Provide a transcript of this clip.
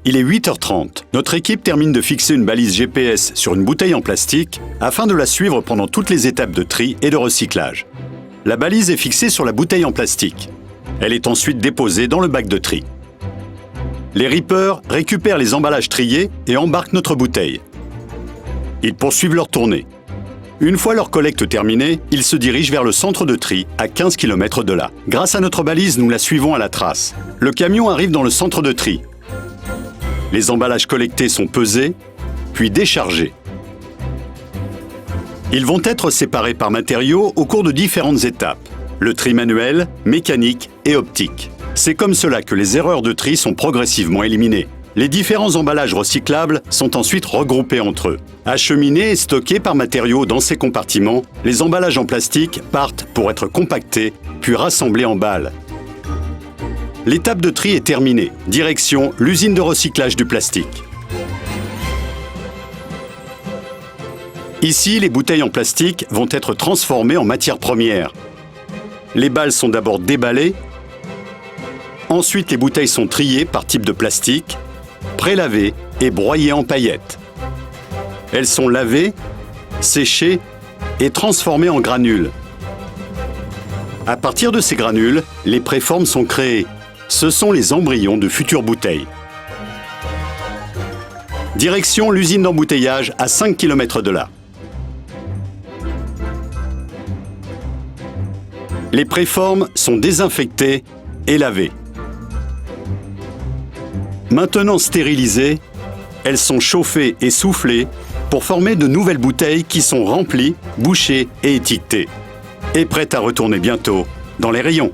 Il est 8h30. Notre équipe termine de fixer une balise GPS sur une bouteille en plastique afin de la suivre pendant toutes les étapes de tri et de recyclage. La balise est fixée sur la bouteille en plastique. Elle est ensuite déposée dans le bac de tri. Les rippers récupèrent les emballages triés et embarquent notre bouteille. Ils poursuivent leur tournée. Une fois leur collecte terminée, ils se dirigent vers le centre de tri, à 15 km de là. Grâce à notre balise, nous la suivons à la trace. Le camion arrive dans le centre de tri. Les emballages collectés sont pesés, puis déchargés. Ils vont être séparés par matériaux au cours de différentes étapes. Le tri manuel, mécanique et optique. C'est comme cela que les erreurs de tri sont progressivement éliminées. Les différents emballages recyclables sont ensuite regroupés entre eux. Acheminés et stockés par matériaux dans ces compartiments, les emballages en plastique partent pour être compactés, puis rassemblés en balles. L'étape de tri est terminée. Direction l'usine de recyclage du plastique. Ici, les bouteilles en plastique vont être transformées en matière première. Les balles sont d'abord déballées. Ensuite, les bouteilles sont triées par type de plastique, prélavées et broyées en paillettes. Elles sont lavées, séchées et transformées en granules. À partir de ces granules, les préformes sont créées. Ce sont les embryons de futures bouteilles. Direction l'usine d'embouteillage à 5 km de là. Les préformes sont désinfectées et lavées. Maintenant stérilisées, elles sont chauffées et soufflées pour former de nouvelles bouteilles qui sont remplies, bouchées et étiquetées. Et prêtes à retourner bientôt dans les rayons.